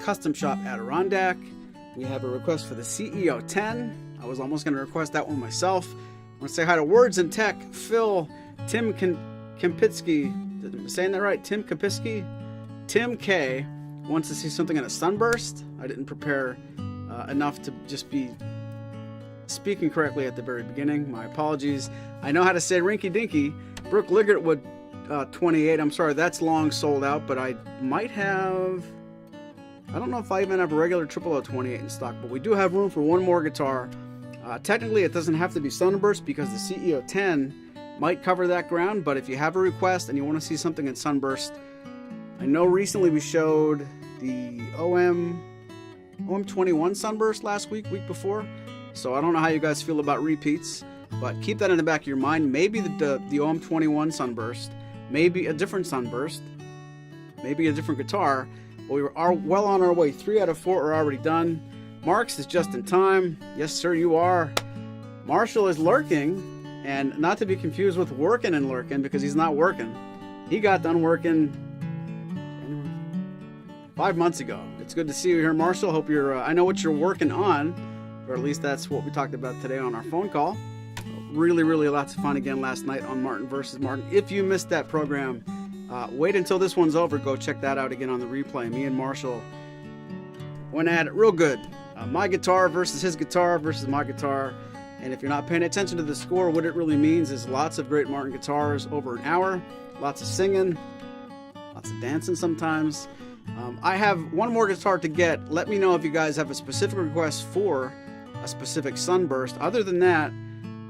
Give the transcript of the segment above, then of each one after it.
Custom Shop Adirondack. We have a request for the CEO-10. I was almost going to request that one myself. I want to say hi to Words in Tech, Phil, Tim Kempitsky. Am I saying that right? Tim Kempitsky? Tim K wants to see something in a sunburst. I didn't prepare enough to just be speaking correctly at the very beginning. My apologies. I know how to say rinky dinky. Brooke Ligertwood 28. I'm sorry, that's long sold out, but I might have... I don't know if I even have a regular 0028 in stock, but we do have room for one more guitar. Technically, it doesn't have to be Sunburst because the CEO-10 might cover that ground, but if you have a request and you want to see something in Sunburst, I know recently we showed the OM21 Sunburst last week before, so I don't know how you guys feel about repeats, but keep that in the back of your mind. Maybe the OM21 Sunburst, maybe a different Sunburst, maybe a different guitar. But we are well on our way. 3 out of 4 are already done. Marks is just in time. Yes, sir, you are. Marshall is lurking, and not to be confused with working and lurking, because he's not working. He got done working 5 months ago. It's good to see you here, Marshall. Hope you're, I know what you're working on, or at least that's what we talked about today on our phone call. Really, really lots of fun again last night on Martin versus Martin. If you missed that program, wait until this one's over. Go check that out again on the replay. Me and Marshall went at it real good. My guitar versus his guitar versus my guitar. And if you're not paying attention to the score, what it really means is lots of great Martin guitars over an hour, lots of singing, lots of dancing sometimes. I have one more guitar to get. Let me know if you guys have a specific request for a specific Sunburst. Other than that,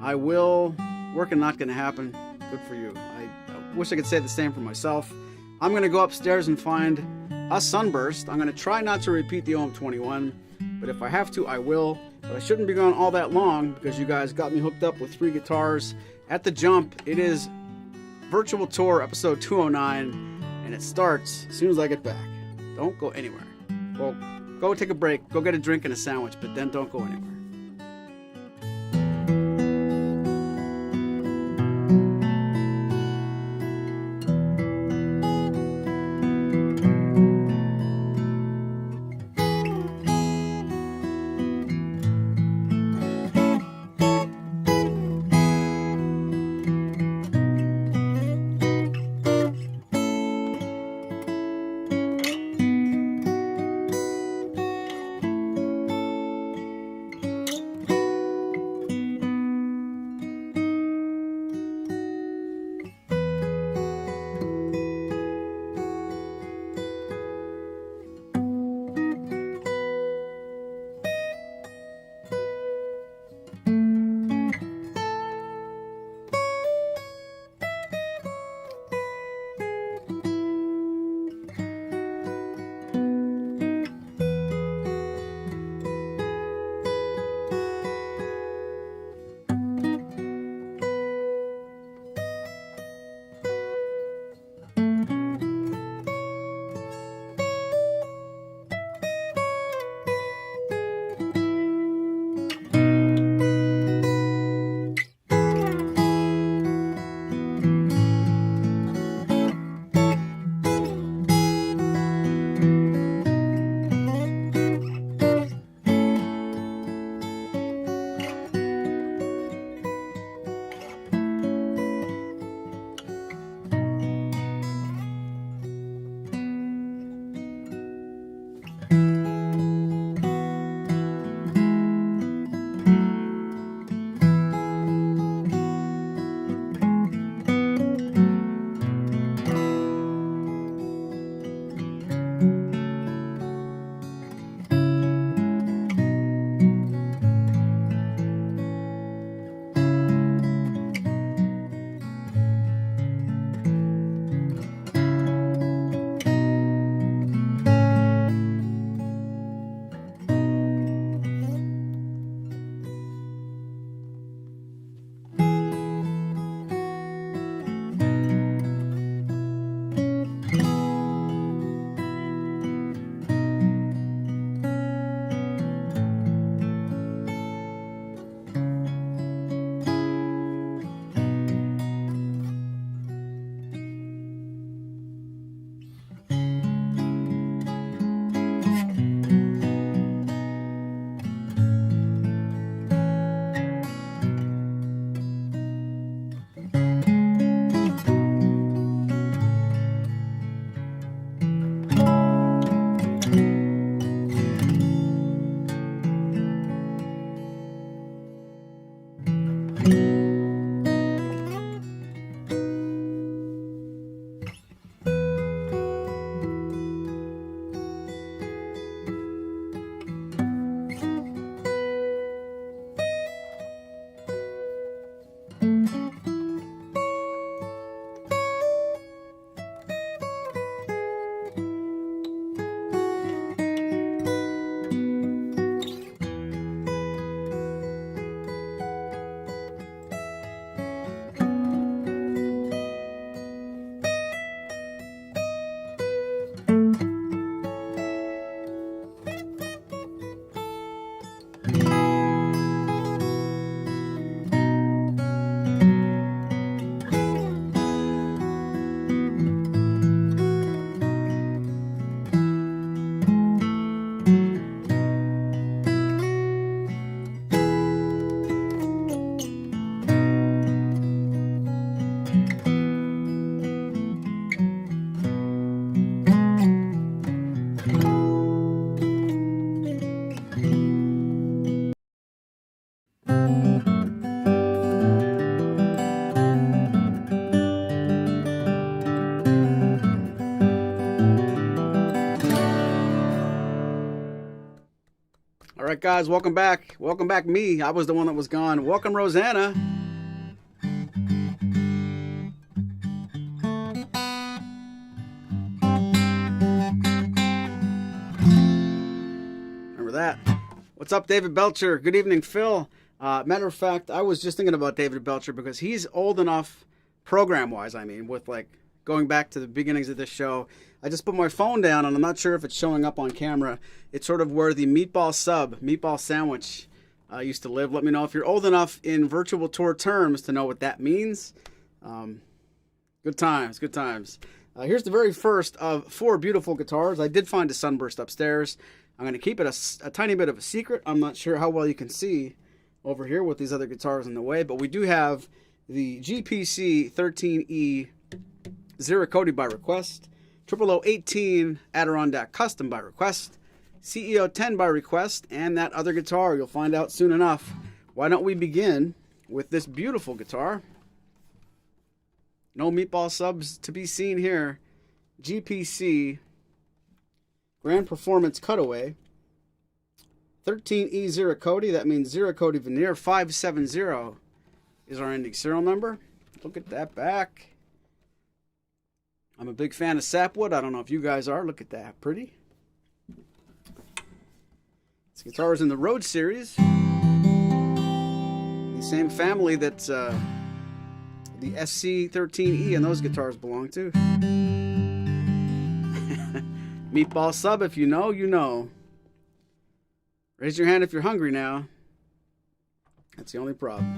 I will. Working not going to happen. Good for you. I wish I could say the same for myself. I'm going to go upstairs and find a Sunburst. I'm going to try not to repeat the OM21, but if I have to, I will. But I shouldn't be going all that long because you guys got me hooked up with 3 guitars at the jump. It is Virtual Tour episode 209, and it starts as soon as I get back. Don't go anywhere. Well, go take a break, go get a drink and a sandwich, but then don't go anywhere. All right, guys, welcome back. Welcome back, me. I was the one that was gone. Welcome, Rosanna. Remember that. What's up, David Belcher? Good evening, Phil. Matter of fact, I was just thinking about David Belcher because he's old enough, program-wise, I mean, with like going back to the beginnings of this show. I just put my phone down, and I'm not sure if it's showing up on camera. It's sort of where the meatball sandwich used to live. Let me know if you're old enough in virtual tour terms to know what that means. Good times, good times. Here's the very first of 4 beautiful guitars. I did find a Sunburst upstairs. I'm going to keep it a tiny bit of a secret. I'm not sure how well you can see over here with these other guitars in the way, but we do have the GPC-13E Ziricote by request, 00018 Adirondack Custom by request, CEO 10 by request, and that other guitar you'll find out soon enough. Why don't we begin with this beautiful guitar? No meatball subs to be seen here. GPC Grand Performance Cutaway 13E Ziricote. That means Ziricote veneer. 570 is our ending serial number. Look at that back. I'm a big fan of sapwood. I don't know if you guys are. Look at that. Pretty. This guitar is in the Road series. The same family that the SC-13E and those guitars belong to. Meatball sub, if you know, you know. Raise your hand if you're hungry now. That's the only problem.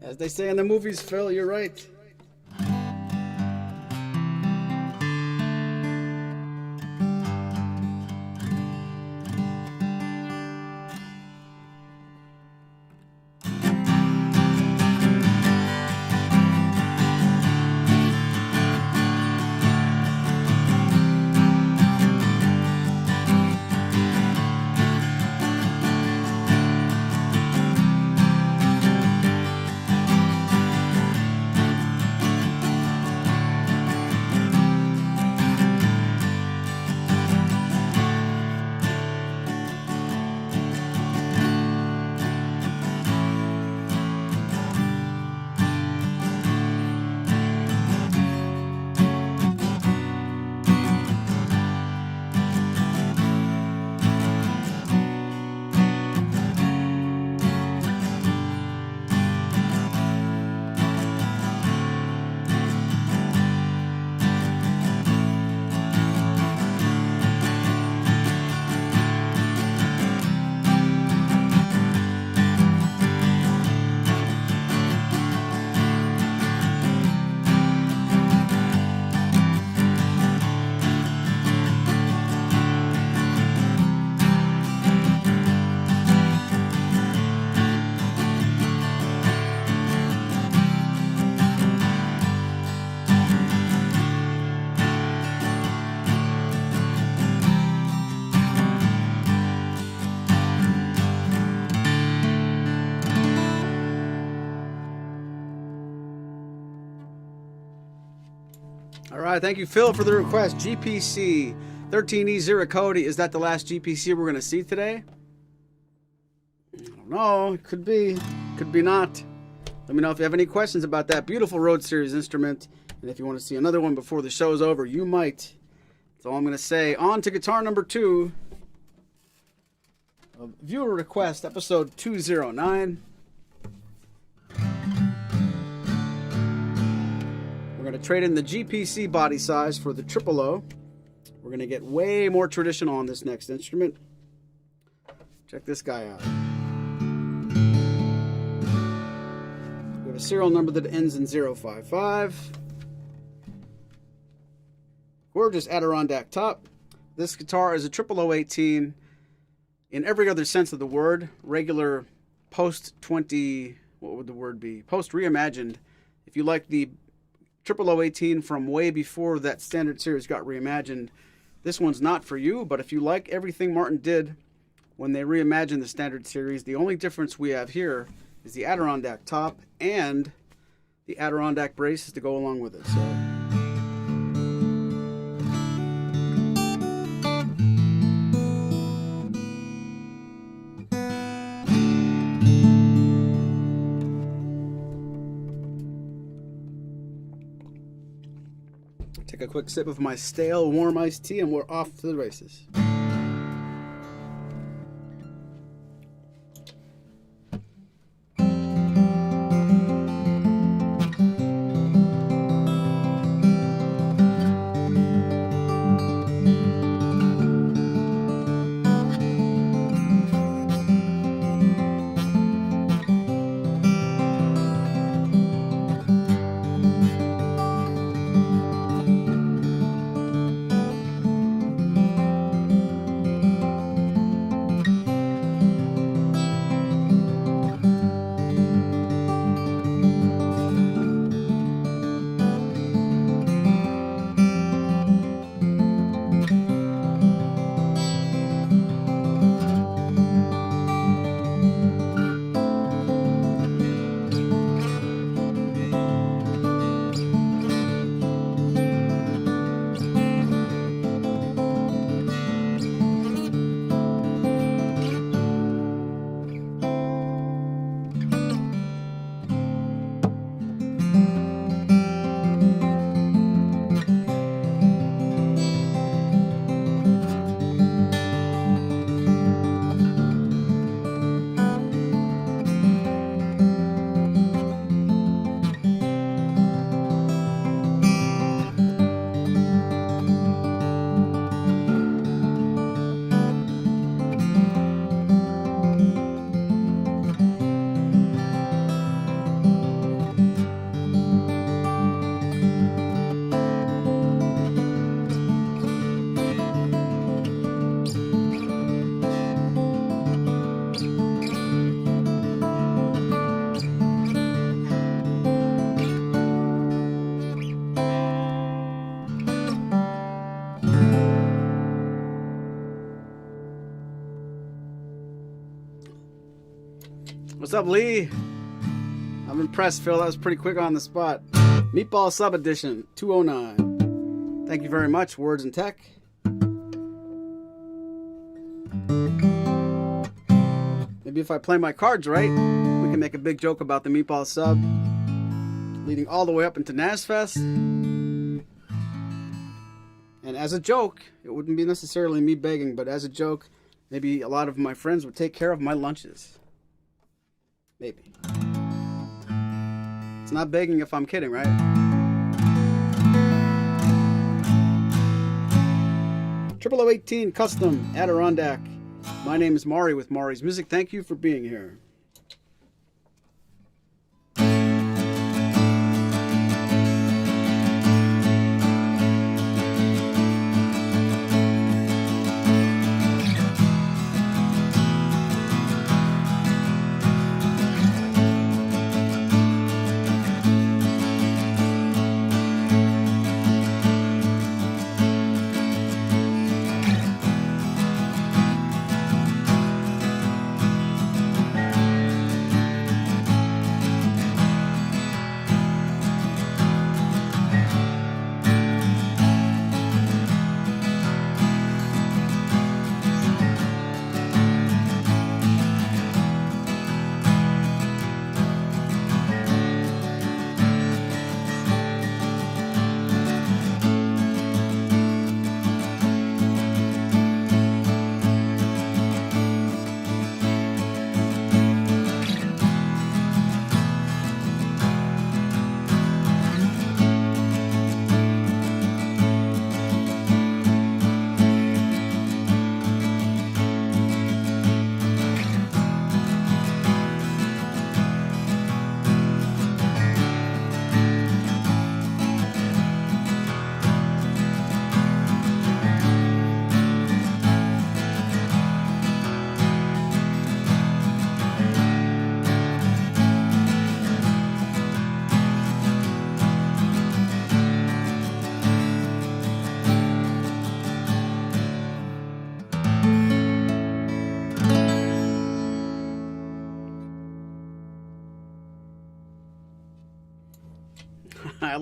As they say in the movies, Phil, you're right. right, thank you, Phil, for the request. GPC-13E Ziricote. Is that the last GPC we're going to see today? I don't know. It could be. Could be not. Let me know if you have any questions about that beautiful Road Series instrument. And if you want to see another one before the show's over, you might. That's all I'm going to say. On to guitar number 2 of Viewer Request, episode 209. We're going to trade in the GPC body size for the Triple O. We're going to get way more traditional on this next instrument. Check this guy out. We have a serial number that ends in 055. Gorgeous Adirondack top. This guitar is a Triple 018 in every other sense of the word. Regular post 20, what would the word be? Post reimagined. If you like the Triple 018 from way before that standard series got reimagined, this one's not for you. But if you like everything Martin did when they reimagined the standard series, the only difference we have here is the Adirondack top and the Adirondack braces to go along with it. So take a quick sip of my stale, warm iced tea, and we're off to the races. What's up, Lee? I'm impressed, Phil. That was pretty quick on the spot. Meatball Sub Edition 209. Thank you very much, Words and Tech. Maybe if I play my cards right, we can make a big joke about the Meatball Sub leading all the way up into NASFest. And as a joke, it wouldn't be necessarily me begging, but as a joke, maybe a lot of my friends would take care of my lunches. Maybe. It's not begging if I'm kidding, right? Triple 018 Custom Adirondack. My name is Maury with Maury's Music. Thank you for being here.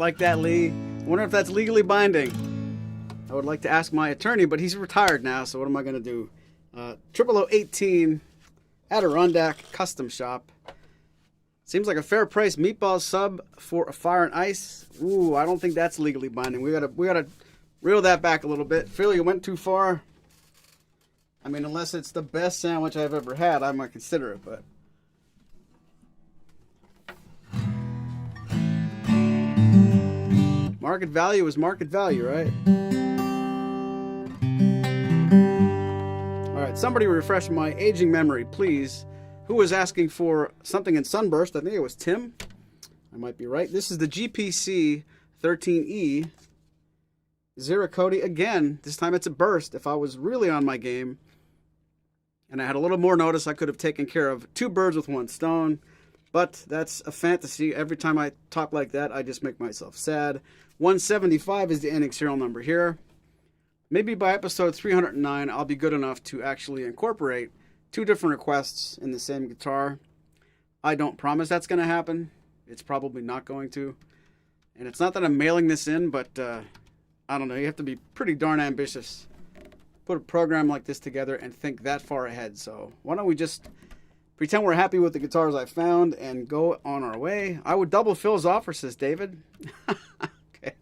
like that, Lee. I wonder if that's legally binding. I would like to ask my attorney, but he's retired now, so what am I going to do? 0018 Adirondack Custom Shop. Seems like a fair price meatball sub for a fire and ice. Ooh, I don't think that's legally binding. We gotta reel that back a little bit. Phil, you went too far. I mean, unless it's the best sandwich I've ever had, I might consider it, but... Market value is market value, right? All right, somebody refresh my aging memory, please. Who was asking for something in Sunburst? I think it was Tim. I might be right. This is the GPC-13E Ziricote again. This time it's a burst. If I was really on my game and I had a little more notice, I could have taken care of 2 birds with 1 stone. But that's a fantasy. Every time I talk like that, I just make myself sad. 175 is the ending serial number here. Maybe by episode 309, I'll be good enough to actually incorporate 2 different requests in the same guitar. I don't promise that's going to happen. It's probably not going to. And it's not that I'm mailing this in, but I don't know. You have to be pretty darn ambitious. Put a program like this together and think that far ahead. So why don't we just pretend we're happy with the guitars I found and go on our way. I would double Phil's offer, says David. Okay.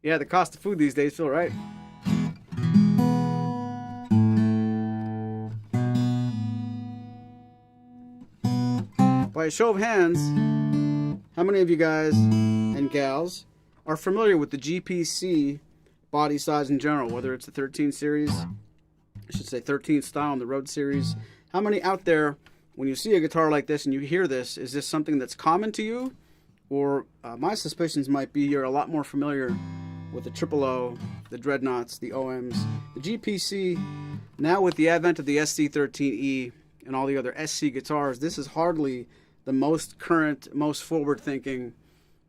Yeah, the cost of food these days, Phil, right? By a show of hands, how many of you guys and gals are familiar with the GPC body size in general, whether it's the 13 series, I should say 13 style in the Road series? How many out there, when you see a guitar like this and you hear this, is this something that's common to you? Or my suspicions might be you're a lot more familiar with the Triple O, the Dreadnoughts, the OMs, the GPC. Now with the advent of the SC13E and all the other SC guitars, this is hardly the most current, most forward-thinking,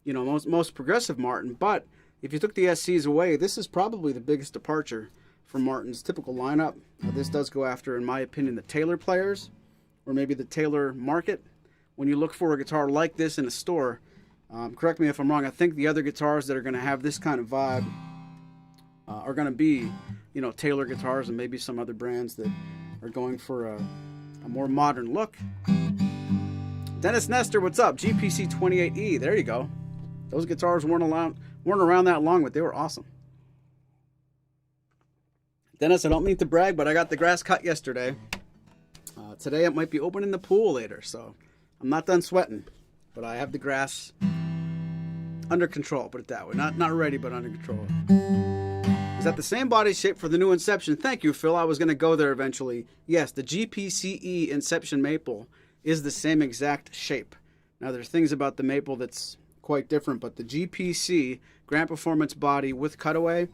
you know, most progressive Martin. But if you took the SCs away, this is probably the biggest departure from Martin's typical lineup. This does go after, in my opinion, the Taylor players, or maybe the Taylor market. When you look for a guitar like this in a store, correct me if I'm wrong, I think the other guitars that are going to have this kind of vibe are going to be, you know, Taylor guitars and maybe some other brands that are going for a more modern look. Dennis Nestor, what's up? GPC-13E, there you go. Those guitars weren't around that long, but they were awesome. Dennis, I don't mean to brag, but I got the grass cut yesterday. Today it might be open in the pool later, so I'm not done sweating. But I have the grass under control, put it that way. Not ready, but under control. Is that the same body shape for the new Inception? Thank you, Phil. I was going to go there eventually. Yes, the GPCE Inception Maple is the same exact shape. Now, there's things about the Maple that's quite different, but the GPC Grand Performance body with cutaway,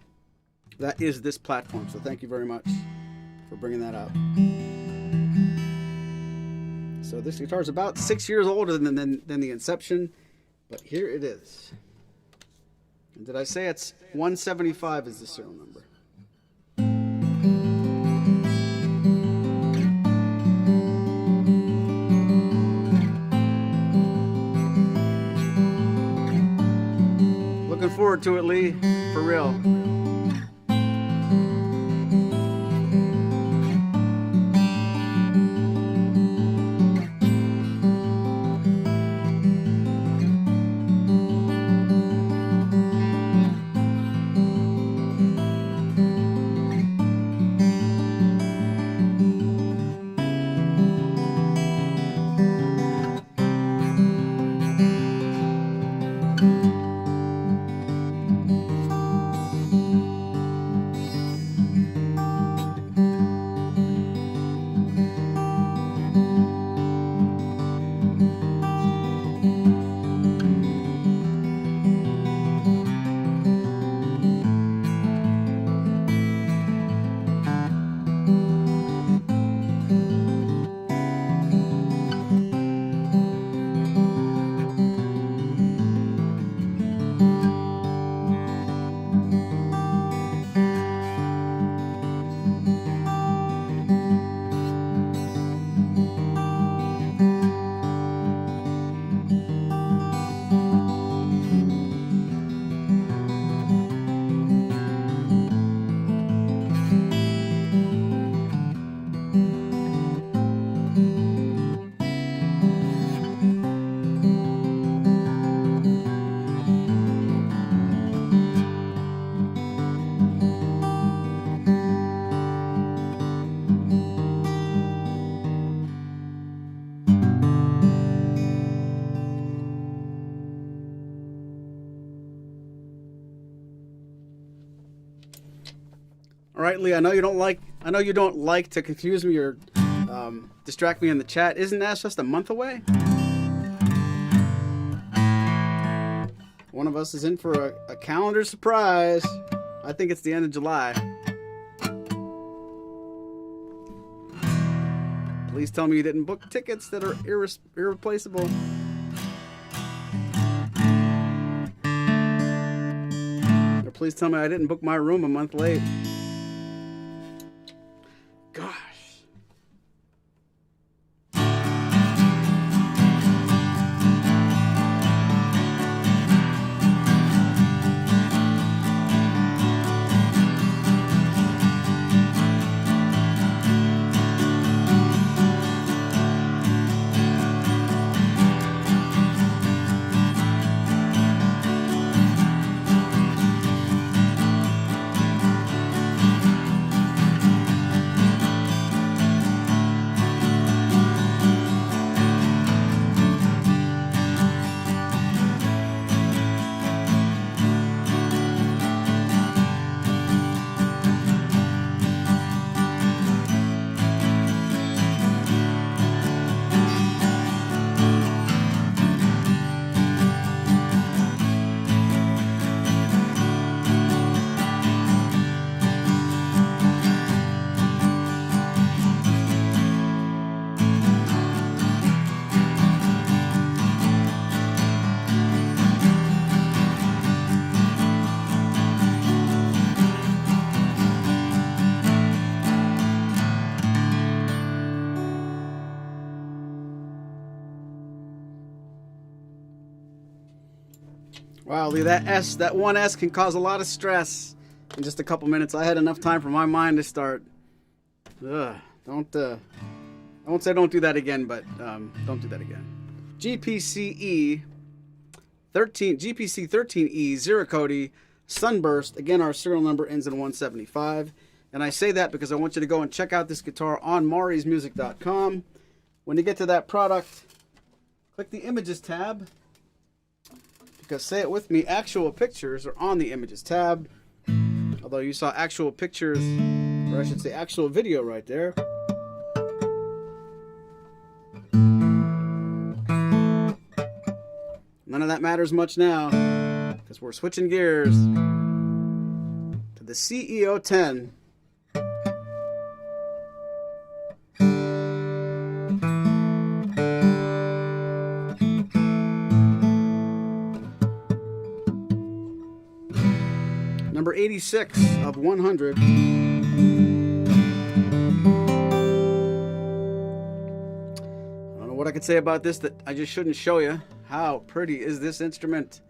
that is this platform. So thank you very much for bringing that up. So this guitar is about 6 years older than the Inception, but here it is. And did I say it's 175 is the serial number? Looking forward to it, Lee, for real. All right, Lee. I know you don't like to confuse me or distract me in the chat. Isn't that just a month away? One of us is in for a calendar surprise. I think it's the end of July. Please tell me you didn't book tickets that are irreplaceable. Or please tell me I didn't book my room a month late. Gosh. Wow, Lee, that one S can cause a lot of stress in just a couple minutes. I had enough time for my mind to start. I won't say don't do that again, but don't do that again. GPC-13E Ziricote Sunburst. Again, our serial number ends in 175. And I say that because I want you to go and check out this guitar on maurysmusic.com. When you get to that product, click the Images tab. Because, say it with me, actual pictures are on the Images tab. Although you saw actual pictures, or I should say actual video right there. None of that matters much now, because we're switching gears to the CEO-10. Number 86 of 100. I don't know what I could say about this that I just shouldn't show you. How pretty is this instrument?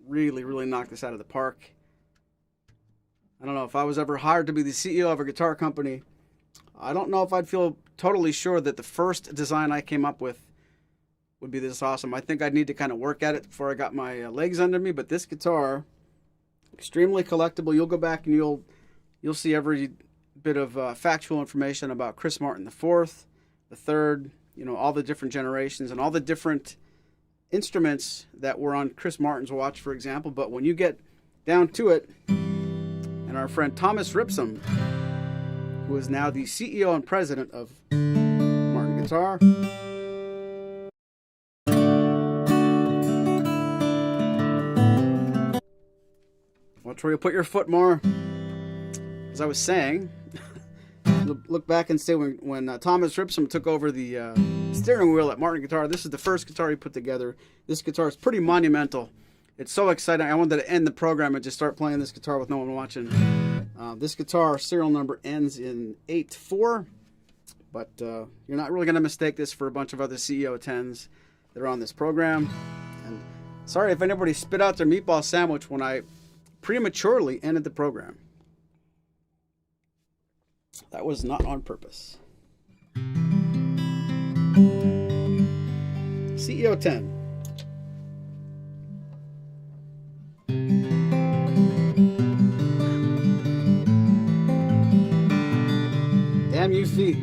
Really, really knocked this out of the park. I don't know if I was ever hired to be the CEO of a guitar company. I don't know if I'd feel totally sure that the first design I came up with would be this awesome. I think I'd need to kind of work at it before I got my legs under me. But this guitar, extremely collectible. You'll go back and you'll see every bit of factual information about Chris Martin the Fourth, the Third. You know, all the different generations and all the different instruments that were on Chris Martin's watch, for example. But when you get down to it, and our friend Thomas Ripsum, who is now the CEO and president of Martin Guitar. Watch where you put your foot more. As I was saying, look back and say when Thomas Ripsum took over the steering wheel at Martin Guitar, this is the first guitar he put together. This guitar is pretty monumental. It's so exciting. I wanted to end the program and just start playing this guitar with no one watching. This guitar serial number ends in 84, but you're not really going to mistake this for a bunch of other CEO-10s that are on this program. And sorry if anybody spit out their meatball sandwich when I prematurely ended the program. That was not on purpose. CEO-10. Damn you feet.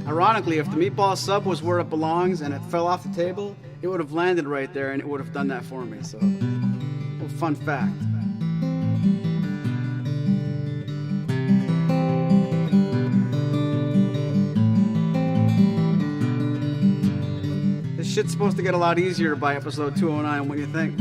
Ironically, if the meatball sub was where it belongs and it fell off the table, it would have landed right there and it would have done that for me. So, a little fun fact. shit's supposed to get a lot easier by episode 209. What do you think?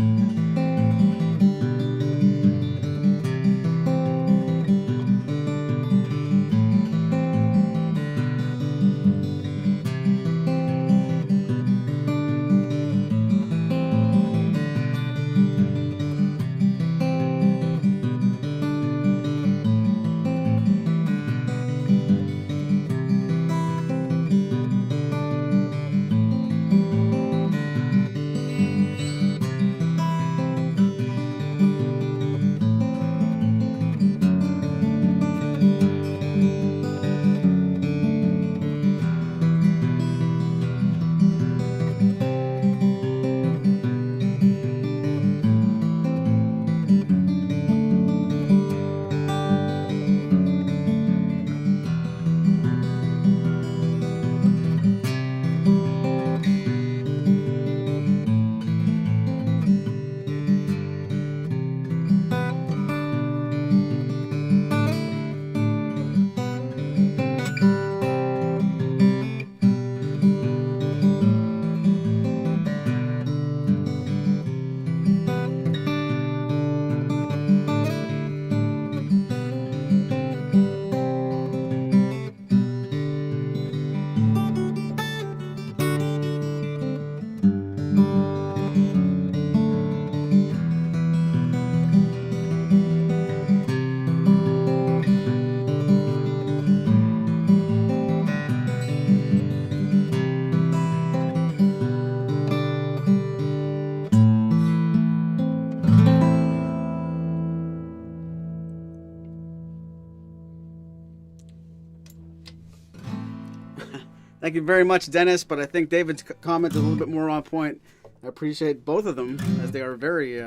Thank you very much, Dennis, but I think David's comment is a little bit more on point. I appreciate both of them, as they are very,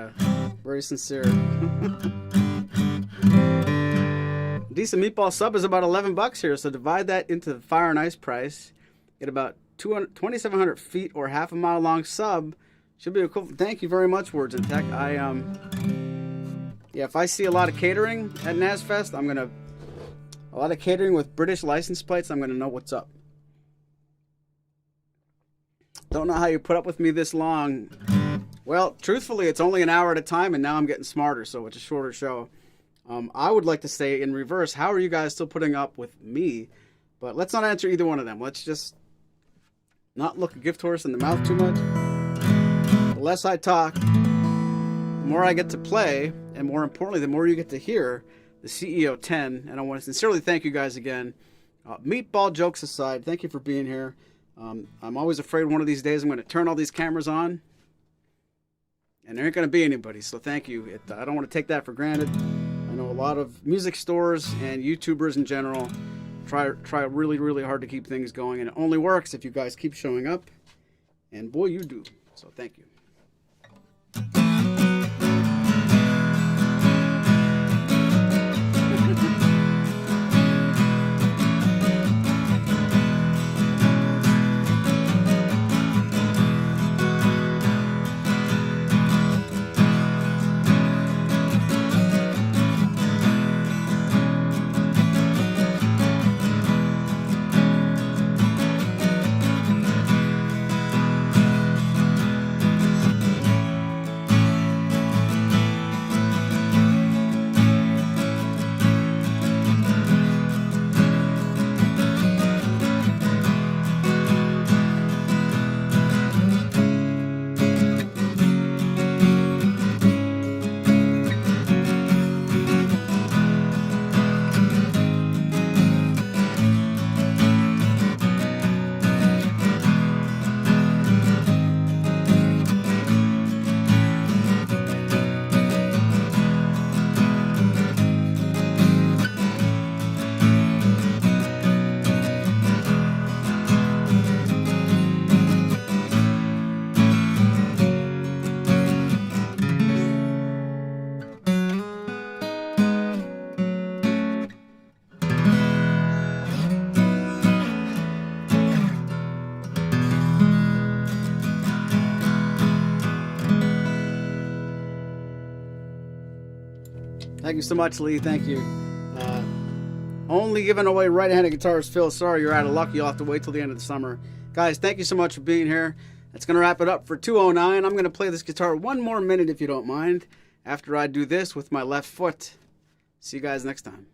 very sincere. Decent meatball sub is about $11 here, so divide that into the Fire and Ice price. Get about 2,700 feet or half a mile long sub. Should be a cool. Thank you very much, Words in Tech. Yeah, if I see a lot of catering at NASFest, a lot of catering with British license plates, I'm gonna know what's up. Don't know how you put up with me this long. Well, truthfully, it's only an hour at a time, and now I'm getting smarter, so it's a shorter show. I would like to say in reverse, how are you guys still putting up with me? But let's not answer either one of them. Let's just not look a gift horse in the mouth too much. The less I talk, the more I get to play, and more importantly, the more you get to hear the CEO 10. And I want to sincerely thank you guys again. Meatball jokes aside, thank you for being here. I'm always afraid one of these days I'm going to turn all these cameras on and there ain't going to be anybody, so thank you. I don't want to take that for granted. I know a lot of music stores and YouTubers in general try really, really hard to keep things going, and it only works if you guys keep showing up, and boy, you do. So thank you. Thank you so much, Lee. Thank you. Only giving away right-handed guitars, Phil. Sorry, you're out of luck. You'll have to wait till the end of the summer. Guys, thank you so much for being here. That's going to wrap it up for 209. I'm going to play this guitar one more minute if you don't mind, after I do this with my left foot. See you guys next time.